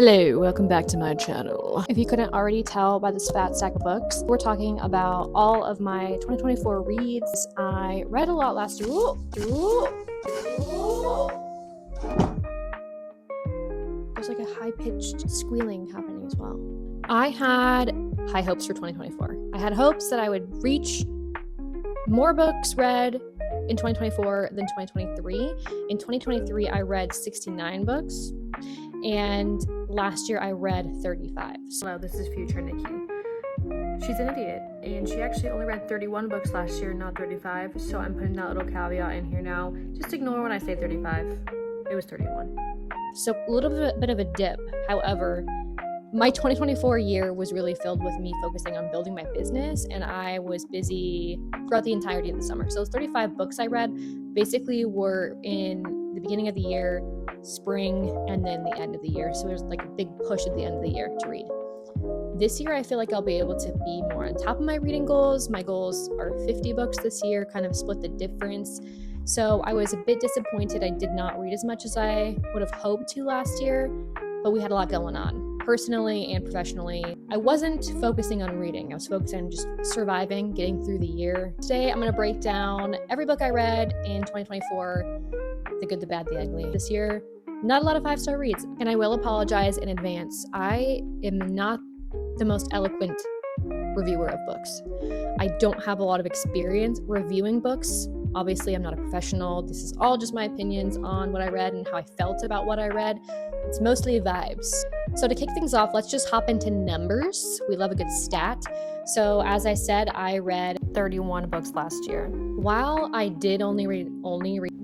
Hello, welcome back to my channel. If you couldn't already tell by this fat stack of books, we're talking about all of my 2024 reads. I read a lot last year. There's like a high-pitched squealing happening as well. I had high hopes for 2024. I had hopes that I would reach more books read in 2024 than 2023. In 2023, I read 69 books. And last year I read 35. So this is future Nikki. She's an idiot, and she actually only read 31 books last year, not 35. So I'm putting that little caveat in here now. Just ignore when I say 35. It was 31. So a little bit of a dip. However, my 2024 year was really filled with me focusing on building my business, and I was busy throughout the entirety of the summer. So those 35 books I read basically were in the beginning of the year, spring, and then the end of the year. So there's like a big push at the end of the year to read. This year I feel like I'll be able to be more on top of my reading goals. My goals are 50 books this year, kind of split the difference. So I was a bit disappointed I did not read as much as I would have hoped to last year, but we had a lot going on. Personally and professionally, I wasn't focusing on reading. I was focusing on just surviving, getting through the year. Today, I'm going to break down every book I read in 2024, the good, the bad, the ugly. This year, not a lot of 5-star reads, and I will apologize in advance. I am not the most eloquent reviewer of books. I don't have a lot of experience reviewing books. Obviously, I'm not a professional. This is all just my opinions on what I read and how I felt about what I read. It's mostly vibes. So to kick things off, let's just hop into numbers. We love a good stat. So as I said, I read 31 books last year. While I did only read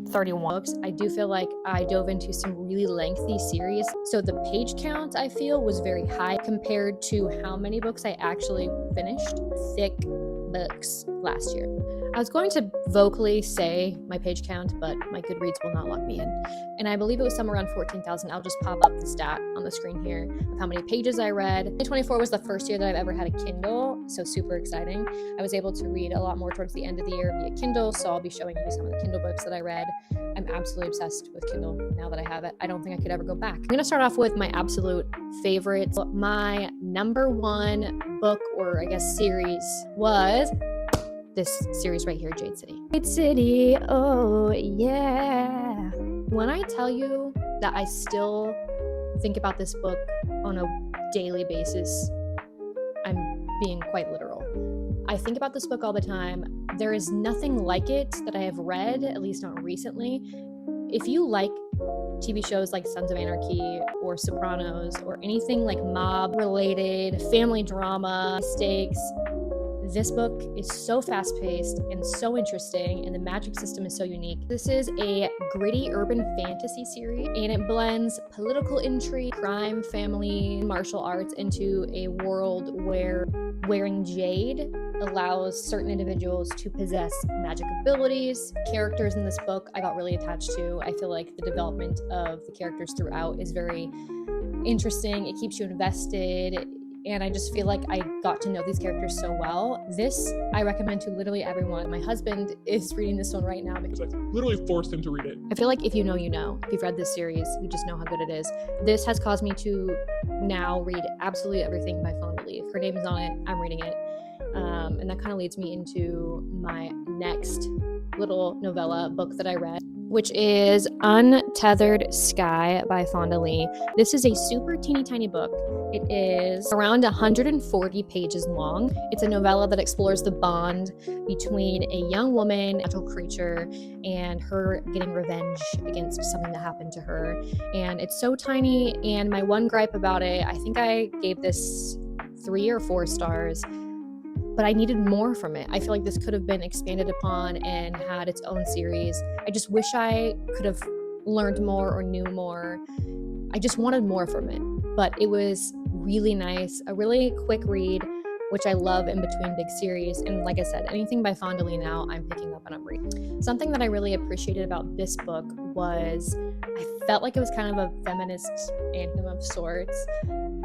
31 books, I do feel like I dove into some really lengthy series. So the page count, I feel, was very high compared to how many books I actually finished. Thick books last year. I was going to vocally say my page count, but my Goodreads will not lock me in. And I believe it was somewhere around 14,000. I'll just pop up the stat on the screen here of how many pages I read. 2024 was the first year that I've ever had a Kindle, so super exciting. I was able to read a lot more towards the end of the year via Kindle, so I'll be showing you some of the Kindle books that I read. I'm absolutely obsessed with Kindle now that I have it. I don't think I could ever go back. I'm going to start off with my absolute favorites. My number one book, or I guess series, was this series right here, Jade City. Jade City, oh yeah. When I tell you that I still think about this book on a daily basis, I'm being quite literal. I think about this book all the time. There is nothing like it that I have read, at least not recently. If you like TV shows like Sons of Anarchy or Sopranos or anything like mob-related, family drama, stakes, this book is so fast-paced and so interesting, and the magic system is so unique. This is a gritty urban fantasy series, and it blends political intrigue, crime, family, martial arts into a world where wearing jade allows certain individuals to possess magic abilities. Characters in this book I got really attached to. I feel like the development of the characters throughout is very interesting. It keeps you invested. And I just feel like I got to know these characters so well. This, I recommend to literally everyone. My husband is reading this one right now because I literally forced him to read it. I feel like if you know, you know. If you've read this series, you just know how good it is. This has caused me to now read absolutely everything by Fawn Belief. Her name is on it. I'm reading it. And that kind of leads me into my next little novella book that I read, which is Untethered Sky by Fonda Lee. This is a super teeny tiny book. It is around 140 pages long. It's a novella that explores the bond between a young woman, a natural creature, and her getting revenge against something that happened to her. And it's so tiny, and my one gripe about it, I think I gave this 3 or 4 stars, but I needed more from it. I feel like this could have been expanded upon and had its own series. I just wish I could have learned more or knew more. I just wanted more from it, but it was really nice, a really quick read, which I love in between big series. And like I said, anything by Fonda Lee now, I'm picking up and I'm reading. Something that I really appreciated about this book was I felt like it was kind of a feminist anthem of sorts.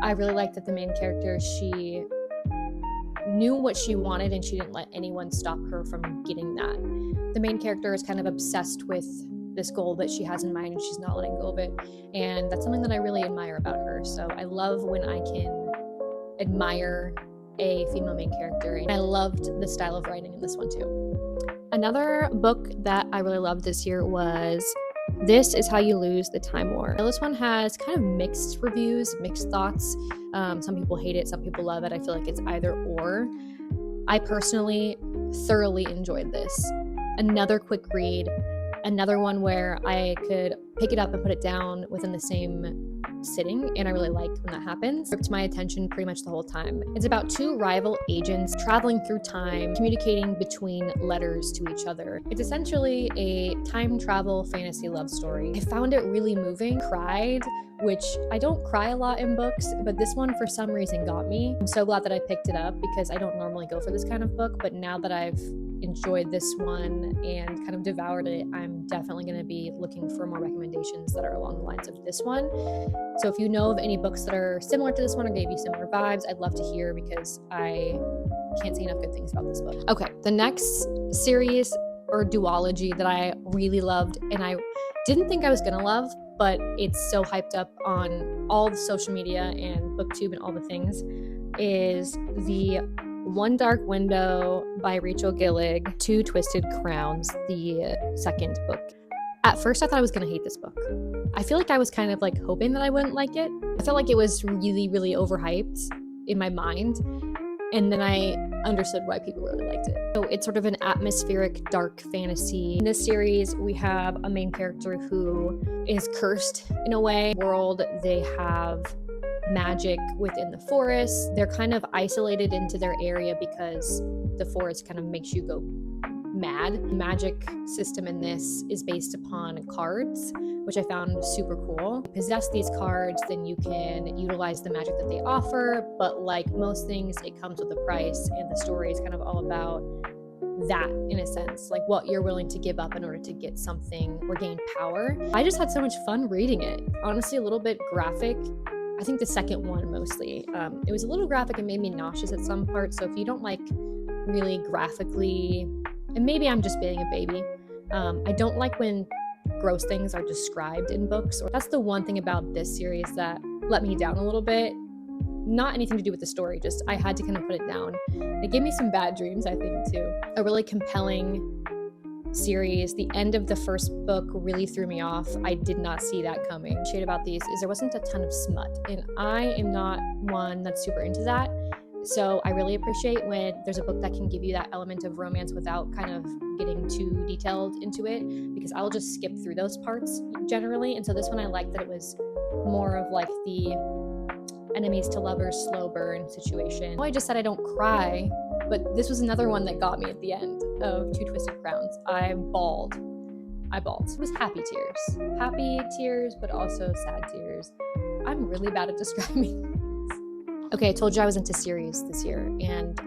I really liked that the main character, she knew what she wanted and she didn't let anyone stop her from getting that. The main character is kind of obsessed with this goal that she has in mind and she's not letting go of it. And that's something that I really admire about her. So I love when I can admire a female main character, and I loved the style of writing in this one too. Another book that I really loved this year was This Is How You Lose the Time War. Now, this one has kind of mixed reviews, mixed thoughts. Some people hate it, some people love it. I feel like it's either or. I personally thoroughly enjoyed this. Another quick read, another one where I could pick it up and put it down within the same sitting, and I really like when that happens. It gripped my attention pretty much the whole time. It's about two rival agents traveling through time, communicating between letters to each other. It's essentially a time travel fantasy love story. I found it really moving, cried, which I don't cry a lot in books, but this one for some reason got me. I'm so glad that I picked it up because I don't normally go for this kind of book, but now that I've enjoyed this one and kind of devoured it, I'm definitely going to be looking for more recommendations that are along the lines of this one. So if you know of any books that are similar to this one or gave you similar vibes, I'd love to hear because I can't say enough good things about this book. Okay, the next series or duology that I really loved and I didn't think I was going to love, but it's so hyped up on all the social media and Booktube and all the things, is the One Dark Window by Rachel Gillig, Two Twisted Crowns, the second book. At first, I thought I was going to hate this book. I feel like I was kind of like hoping that I wouldn't like it. I felt like it was really, really overhyped in my mind. And then I understood why people really liked it. So it's sort of an atmospheric, dark fantasy. In this series, we have a main character who is cursed in a way. World, they have magic within the forest. They're kind of isolated into their area because the forest kind of makes you go mad. The magic system in this is based upon cards, which I found super cool. You possess these cards, then you can utilize the magic that they offer, but like most things, it comes with a price, and the story is kind of all about that in a sense, like what you're willing to give up in order to get something or gain power. I just had so much fun reading it. Honestly, a little bit graphic. I think the second one mostly. It was a little graphic and made me nauseous at some parts, so if you don't like really graphically, and maybe I'm just being a baby, I don't like when gross things are described in books. That's the one thing about this series that let me down a little bit. Not anything to do with the story, just I had to kind of put it down. It gave me some bad dreams, I think, too. A really compelling series. The end of the first book really threw me off. I did not see that coming. The shade about these is there wasn't a ton of smut, and I am not one that's super into that. So I really appreciate when there's a book that can give you that element of romance without kind of getting too detailed into it, because I'll just skip through those parts generally. And so this one, I liked that it was more of like the enemies to lovers slow burn situation. I just said I don't cry, but this was another one that got me at the end of Two Twisted Crowns. I bawled. It was happy tears, but also sad tears. I'm really bad at describing. Okay, I told you I was into series this year, and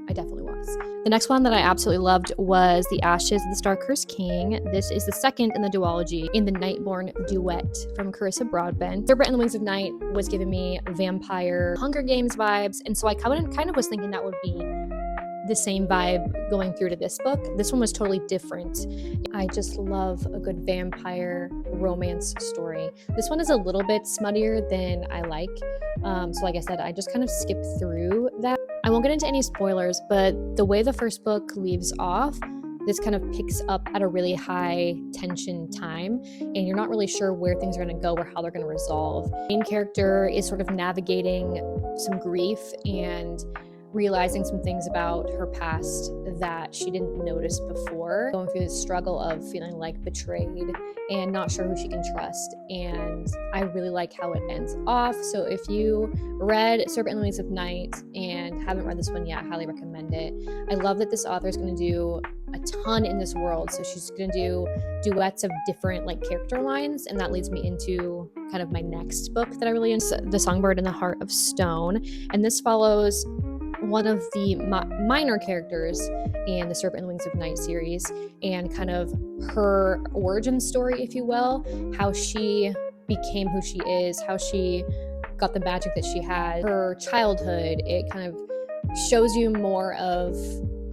I definitely was. The next one that I absolutely loved was The Ashes of the Star-Cursed King. This is the second in the duology in the Nightborn duet from Carissa Broadbent. Serpent and the Wings of Night was giving me vampire Hunger Games vibes, and so I kind of was thinking that would be the same vibe going through to this book. This one was totally different. I just love a good vampire romance story. This one is a little bit smuttier than I like. So like I said, I just kind of skipped through that. I won't get into any spoilers, but the way the first book leaves off, this kind of picks up at a really high tension time, and you're not really sure where things are going to go or how they're going to resolve. The main character is sort of navigating some grief and realizing some things about her past that she didn't notice before, going through this struggle of feeling like betrayed and not sure who she can trust. And I really like how it ends off. So if you read Serpent and the Wings of Night and haven't read this one yet, I highly recommend it. I love that this author is going to do a ton in this world. So she's going to do duets of different like character lines, and that leads me into kind of my next book that I really enjoy, The Songbird in the Heart of Stone. And this follows one of the minor characters in the Serpent and the Wings of Night series, and kind of her origin story, if you will, how she became who she is, how she got the magic that she had, her childhood. It kind of shows you more of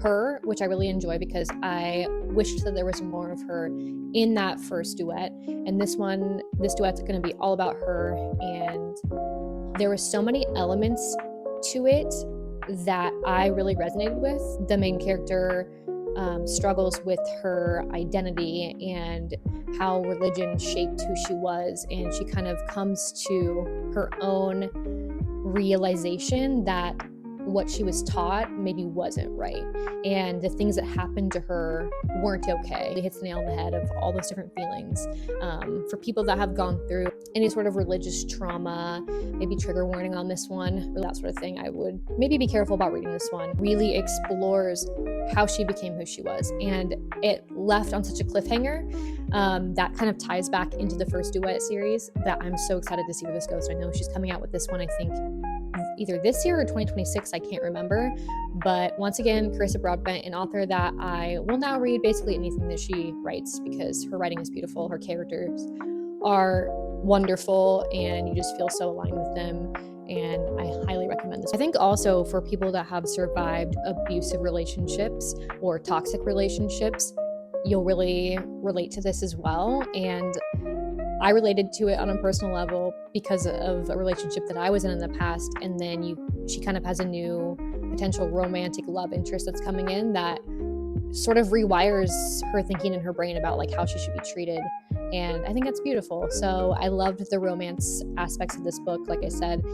her, which I really enjoy because I wished that there was more of her in that first duet. And this duet's going to be all about her, and there were so many elements to it that I really resonated with. The main character struggles with her identity and how religion shaped who she was, and she kind of comes to her own realization that what she was taught maybe wasn't right, and the things that happened to her weren't okay. It hits the nail on the head of all those different feelings. For people that have gone through any sort of religious trauma, maybe trigger warning on this one, or that sort of thing, I would maybe be careful about reading this one. Really explores how she became who she was, and it left on such a cliffhanger that kind of ties back into the first duet series that I'm so excited to see where this goes. I know she's coming out with this one, I think either this year or 2026, I can't remember. But once again, Carissa Broadbent, an author that I will now read basically anything that she writes because her writing is beautiful, her characters are wonderful, and you just feel so aligned with them. And I highly recommend this. I think also for people that have survived abusive relationships or toxic relationships, you'll really relate to this as well. And I related to it on a personal level because of a relationship that I was in the past, and then she kind of has a new potential romantic love interest that's coming in that sort of rewires her thinking in her brain about like how she should be treated, and I think that's beautiful. So I loved the romance aspects of this book. Like I said,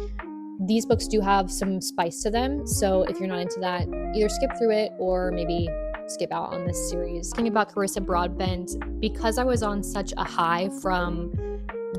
these books do have some spice to them, so if you're not into that, either skip through it or maybe skip out on this series. Thinking about Carissa Broadbent, because I was on such a high from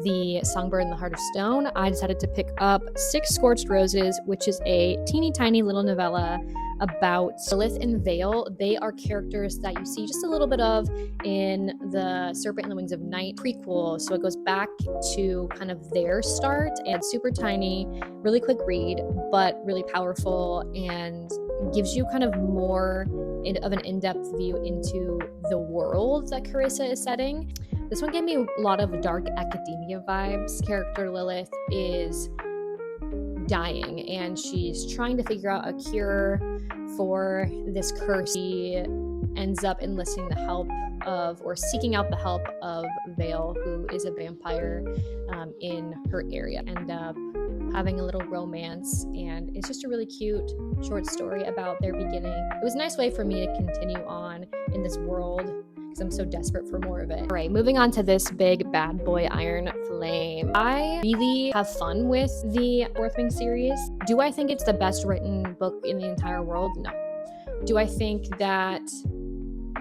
the Songbird and the Heart of Stone, I decided to pick up Six Scorched Roses, which is a teeny tiny little novella about Lilith and Vale. They are characters that you see just a little bit of in the Serpent and the Wings of Night prequel. So it goes back to kind of their start, and super tiny, really quick read, but really powerful, and gives you kind of more of an in-depth view into the world that Carissa is setting. This one gave me a lot of dark academia vibes. Character Lilith is dying, and she's trying to figure out a cure for this curse. She ends up enlisting the help of, or seeking out the help of, Vale, who is a vampire in her area. End up having a little romance, and it's just a really cute short story about their beginning. It was a nice way for me to continue on in this world because I'm so desperate for more of it. All right, moving on to this big bad boy, Iron Flame. I really have fun with the Fourth Wing series. Do I think it's the best written book in the entire world? No. Do I think that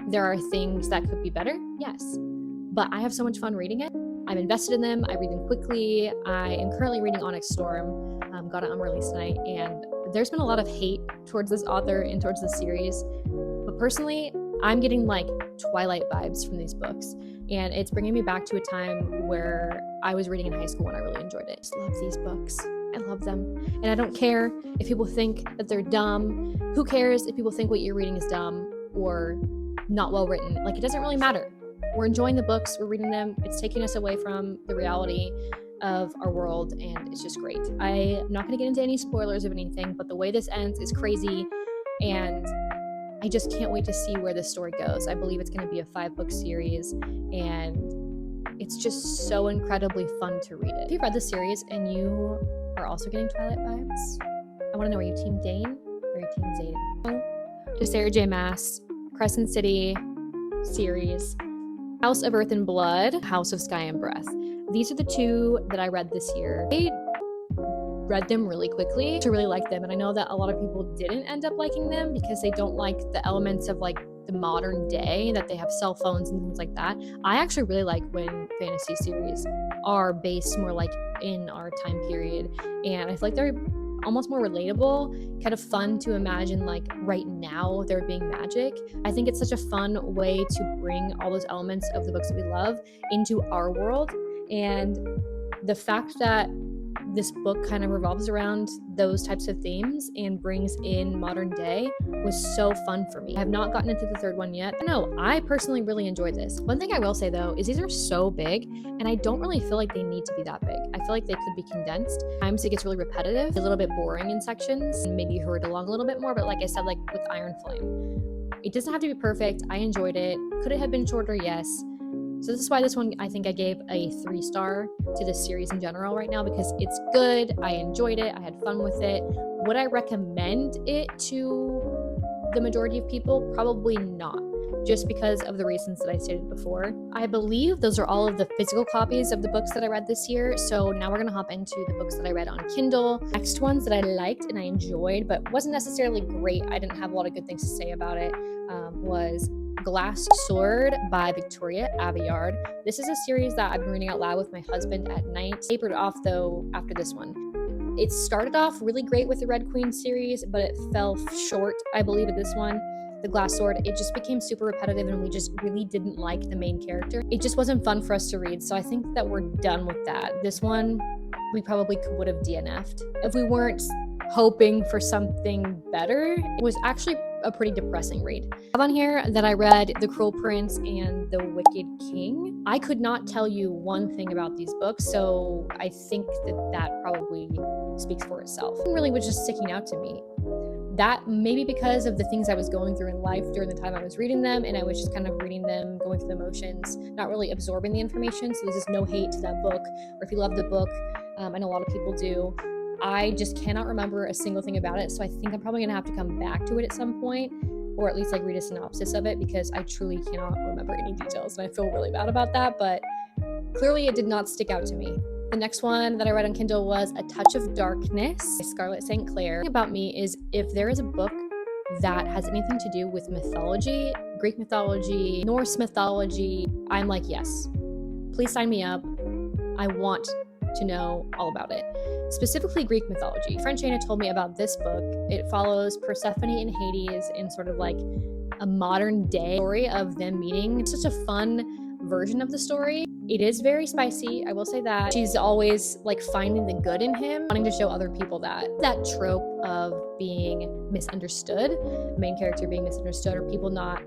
there are things that could be better? Yes. But I have so much fun reading it. I'm invested in them. I read them quickly. I am currently reading Onyx Storm. Got it on release night, and there's been a lot of hate towards this author and towards this series. But personally, I'm getting like Twilight vibes from these books, and it's bringing me back to a time where I was reading in high school and I really enjoyed it. I just love these books. I love them. And I don't care if people think that they're dumb. Who cares if people think what you're reading is dumb or not well written? Like, it doesn't really matter. We're enjoying the books, we're reading them. It's taking us away from the reality of our world, and it's just great. I'm not going to get into any spoilers of anything, but the way this ends is crazy, and I just can't wait to see where this story goes. I believe it's going to be a 5-book series, and it's just so incredibly fun to read it. If you've read the series and you are also getting Twilight vibes, I want to know, are you Team Dane or are you Team Zayden? To Sarah J. Maas, Crescent City series, House of Earth and Blood, House of Sky and Breath. These are the two that I read this year. I read them really quickly to really like them, and I know that a lot of people didn't end up liking them because they don't like the elements of like the modern day, that they have cell phones and things like that. I actually really like when fantasy series are based more like in our time period, and I feel like they're almost more relatable, kind of fun to imagine like right now there being magic. I think it's such a fun way to bring all those elements of the books that we love into our world, and the fact that this book kind of revolves around those types of themes and brings in modern day was so fun for me. I have not gotten into the third one yet. No, I personally really enjoyed this. One thing I will say though is these are so big and I don't really feel like they need to be that big. I feel like they could be condensed. At times it gets really repetitive, a little bit boring in sections, and maybe hurried along a little bit more, but like I said, like with Iron Flame, it doesn't have to be perfect. I enjoyed it. Could it have been shorter? Yes. So this is why this one, I think I gave a 3-star to this series in general right now, because it's good. I enjoyed it. I had fun with it. Would I recommend it to the majority of people? Probably not, just because of the reasons that I stated before. I believe those are all of the physical copies of the books that I read this year. So now we're going to hop into the books that I read on Kindle. Next ones that I liked and I enjoyed, but wasn't necessarily great, I didn't have a lot of good things to say about it, was Glass Sword by Victoria Aveyard. This is a series that I've been reading out loud with my husband at night. Tapered off though after this one. It started off really great with the Red Queen series, but it fell short, I believe, at this one. The Glass Sword, it just became super repetitive and we just really didn't like the main character. It just wasn't fun for us to read, so I think that we're done with that. This one, we probably would have DNF'd if we weren't hoping for something better. It was actually a pretty depressing read. I have on here that I read The Cruel Prince and The Wicked King. I could not tell you one thing about these books, so I think that probably speaks for itself. It really was just sticking out to me. That maybe because of the things I was going through in life during the time I was reading them, and I was just kind of reading them, going through the motions, not really absorbing the information. So this is no hate to that book, or if you love the book, I know a lot of people do. I just cannot remember a single thing about it, so I think I'm probably gonna have to come back to it at some point, or at least like read a synopsis of it, because I truly cannot remember any details, and I feel really bad about that, but clearly it did not stick out to me. The next one that I read on Kindle was A Touch of Darkness by Scarlett St. Clair. The thing about me is if there is a book that has anything to do with mythology, Greek mythology, Norse mythology, I'm like, yes, please sign me up. I want to know all about it. Specifically Greek mythology. Francina told me about this book. It follows Persephone and Hades in sort of like a modern day story of them meeting. It's such a fun version of the story. It is very spicy, I will say that. She's always like finding the good in him, wanting to show other people that trope of being misunderstood, the main character being misunderstood, or people not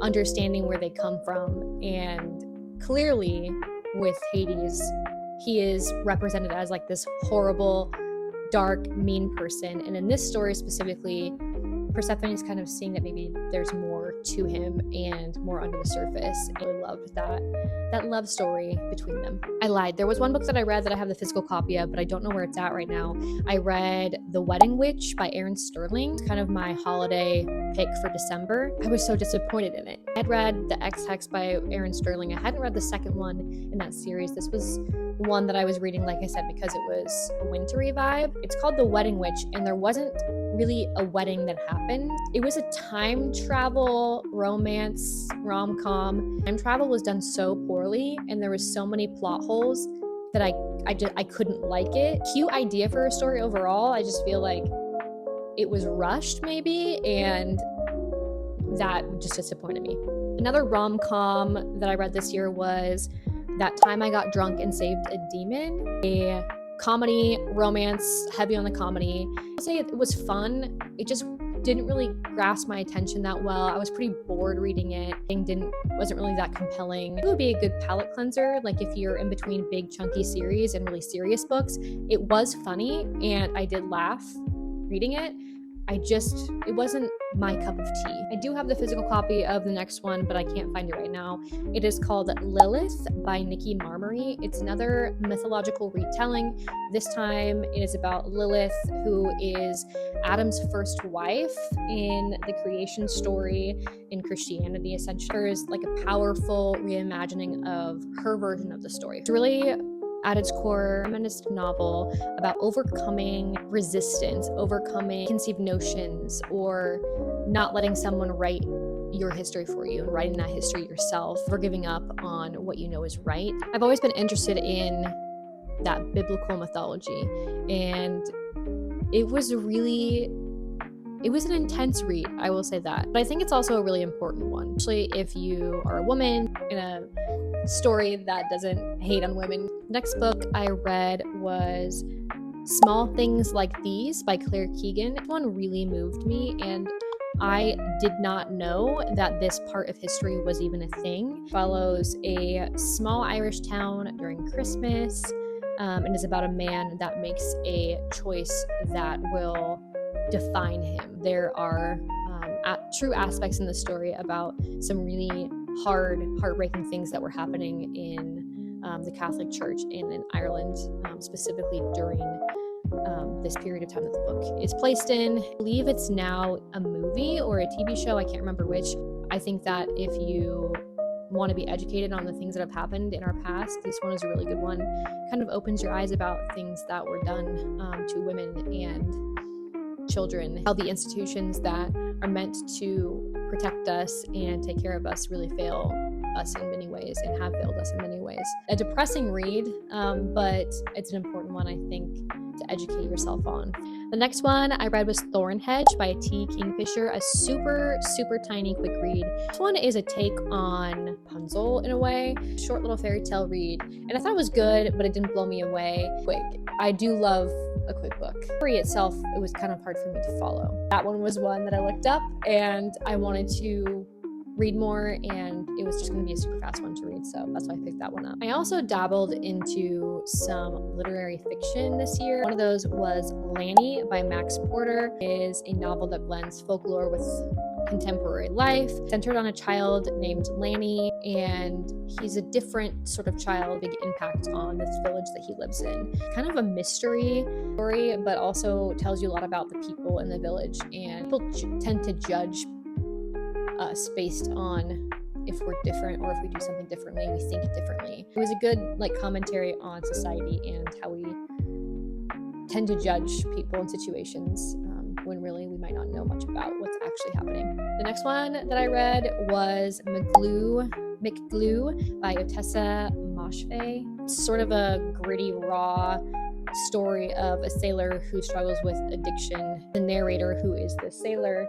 understanding where they come from. And clearly with Hades, he is represented as like this horrible, dark, mean person. And in this story specifically, Persephone is kind of seeing that maybe there's more to him and more under the surface. I really loved that love story between them. I lied. There was one book that I read that I have the physical copy of, but I don't know where it's at right now. I read The Wedding Witch by Erin Sterling. It's kind of my holiday pick for December. I was so disappointed in it. I had read The Ex-Hex by Erin Sterling. I hadn't read the second one in that series. This was one that I was reading, like I said, because it was a wintry vibe. It's called The Wedding Witch, and there wasn't really a wedding that happened. It was a time travel romance rom-com. Time travel was done so poorly, and there was so many plot holes that I couldn't like it. Cute idea for a story overall. I just feel like it was rushed maybe, and that just disappointed me. Another rom-com that I read this year was That Time I Got Drunk and Saved a Demon, a comedy, romance, heavy on the comedy. I'll say it was fun. It just didn't really grasp my attention that well. I was pretty bored reading it. It wasn't really that compelling. It would be a good palate cleanser, like if you're in between big chunky series and really serious books. It was funny and I did laugh reading it. It wasn't my cup of tea. I do have the physical copy of the next one, but I can't find it right now. It is called Lilith by Nikki Marmory. It's another mythological retelling. This time it is about Lilith, who is Adam's first wife in the creation story in Christianity, essentially. There's like a powerful reimagining of her version of the story. It's really, at its core, a feminist novel about overcoming resistance, overcoming conceived notions, or not letting someone write your history for you and writing that history yourself, or giving up on what you know is right. I've always been interested in that biblical mythology, and it was an intense read, I will say that. But I think it's also a really important one, especially if you are a woman in a story that doesn't hate on women. Next book I read was Small Things Like These by Claire Keegan. This one really moved me, and I did not know that this part of history was even a thing. It follows a small Irish town during Christmas, and is about a man that makes a choice that will define him. There are true aspects in the story about some really heartbreaking things that were happening in the Catholic Church and in Ireland, specifically during this period of time that the book is placed in. I believe it's now a movie or a TV show, I can't remember which. I think that if you want to be educated on the things that have happened in our past, this one is a really good one. Kind of opens your eyes about things that were done to women and children, how the institutions that are meant to protect us and take care of us really fail us in many ways and have failed us in many ways. A depressing read, but it's an important one, I think, to educate yourself on. The next one I read was Thornhedge by T. Kingfisher, a super tiny quick read. This one is a take on Rapunzel in a way, short little fairy tale read, and I thought it was good, but it didn't blow me away quick. I do love a quick book. The story itself, it was kind of hard for me to follow. That one was one that I looked up and I wanted to read more, and it was just going to be a super fast one to read, so that's why I picked that one up. I also dabbled into some literary fiction this year. One of those was Lanny by Max Porter. It is a novel that blends folklore with contemporary life, centered on a child named Lanny, and he's a different sort of child, big impact on this village that he lives in. Kind of a mystery story, but also tells you a lot about the people in the village, and people tend to judge us based on if we're different or if we do something differently, we think differently. It was a good commentary on society and how we tend to judge people and situations when really we might not know much about what's actually happening. The next one that I read was McGlue by Otessa Moshfegh. It's sort of a gritty, raw story of a sailor who struggles with addiction. The narrator, who is the sailor,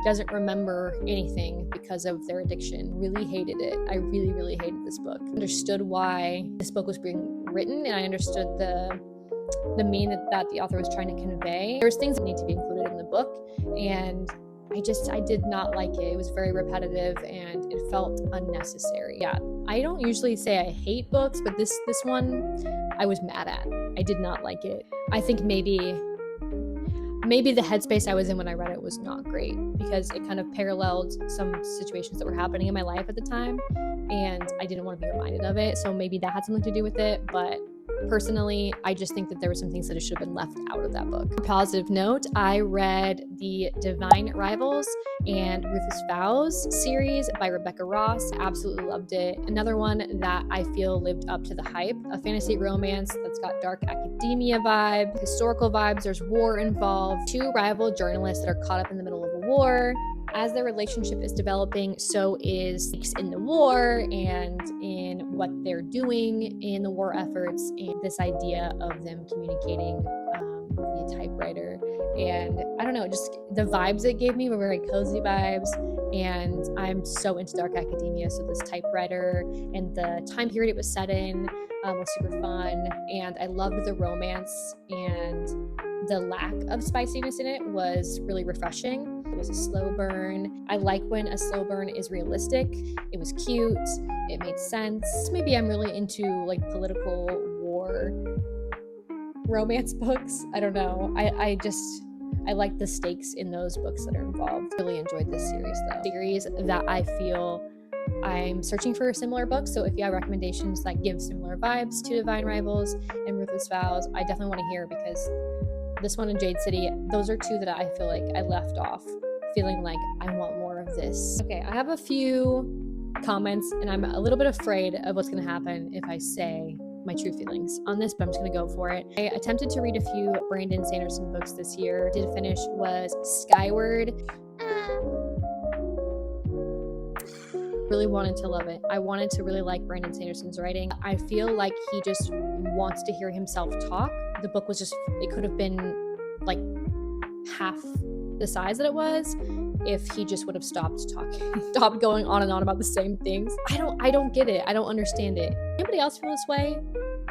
doesn't remember anything because of their addiction. Really hated it. I really hated this book. Understood why this book was being written, and I understood the meaning that the author was trying to convey. There's things that need to be included in the book, and I did not like it. It was very repetitive and it felt unnecessary. Yeah, I don't usually say I hate books, but this one I was mad at. I did not like it. I think maybe the headspace I was in when I read it was not great, because it kind of paralleled some situations that were happening in my life at the time, and I didn't want to be reminded of it. So maybe that had something to do with it, but personally, I just think that there were some things that should have been left out of that book. On a positive note, I read the Divine Rivals and Ruthless Vows series by Rebecca Ross. Absolutely loved it. Another one that I feel lived up to the hype. A fantasy romance that's got dark academia vibe, historical vibes, there's war involved. Two rival journalists that are caught up in the middle of a war. As their relationship is developing, so is stakes in the war and in what they're doing in the war efforts, and this idea of them communicating via typewriter. And I don't know, just the vibes it gave me were very cozy vibes, and I'm so into dark academia, so this typewriter and the time period it was set in was super fun, and I loved the romance, and the lack of spiciness in it was really refreshing. It was a slow burn. I like when a slow burn is realistic. It was cute. It made sense. Maybe I'm really into political war romance books. I don't know. I like the stakes in those books that are involved. Really enjoyed this series though. Series that I feel I'm searching for similar books, so if you have recommendations that give similar vibes to Divine Rivals and Ruthless Vows, I definitely want to hear, because this one and Jade City, those are two that I feel like I left off feeling like I want more of this. Okay, I have a few comments, and I'm a little bit afraid of what's going to happen if I say my true feelings on this, but I'm just going to go for it. I attempted to read a few Brandon Sanderson books this year. Did finish was Skyward. Really wanted to love it. I wanted to really like Brandon Sanderson's writing. I feel like he just wants to hear himself talk. The book was just, it could have been half the size that it was, if he just would have stopped talking, stopped going on and on about the same things. I don't get it. I don't understand it. Anybody else feel this way?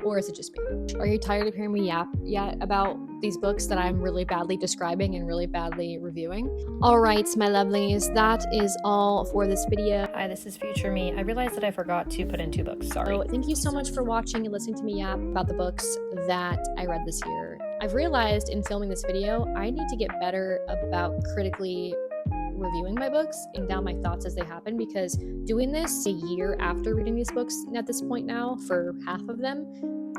Or is it just me? Are you tired of hearing me yap yet about these books that I'm really badly describing and really badly reviewing? All right, my lovelies, that is all for this video. Hi, this is future me. I realized that I forgot to put in 2 books. Sorry. So thank you so much for watching and listening to me yap about the books that I read this year. I've realized in filming this video, I need to get better about critically reviewing my books and down my thoughts as they happen, because doing this a year after reading these books at this point now for half of them,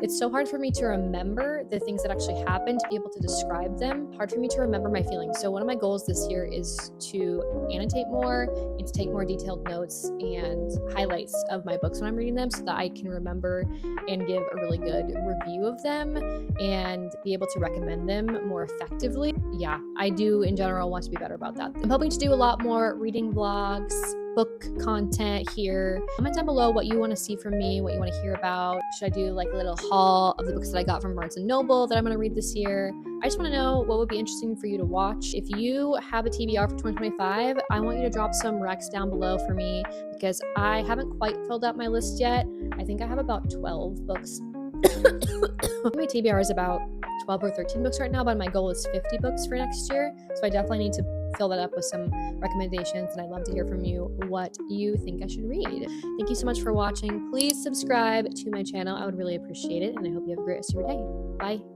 it's so hard for me to remember the things that actually happened, to be able to describe them, hard for me to remember my feelings. So one of my goals this year is to annotate more and to take more detailed notes and highlights of my books when I'm reading them, so that I can remember and give a really good review of them and be able to recommend them more effectively. Yeah, I do in general want to be better about that. I'm hoping to do a lot more reading vlogs, book content here. Comment down below what you want to see from me, what you want to hear about. Should I do like a little haul of the books that I got from Barnes & Noble that I'm going to read this year? I just want to know what would be interesting for you to watch. If you have a TBR for 2025, I want you to drop some recs down below for me, because I haven't quite filled out my list yet. I think I have about 12 books. My TBR is about 12 or 13 books right now, but my goal is 50 books for next year. So I definitely need to fill that up with some recommendations, and I'd love to hear from you what you think I should read. Thank you so much for watching. Please subscribe to my channel. I would really appreciate it, and I hope you have a great rest of your day. Bye.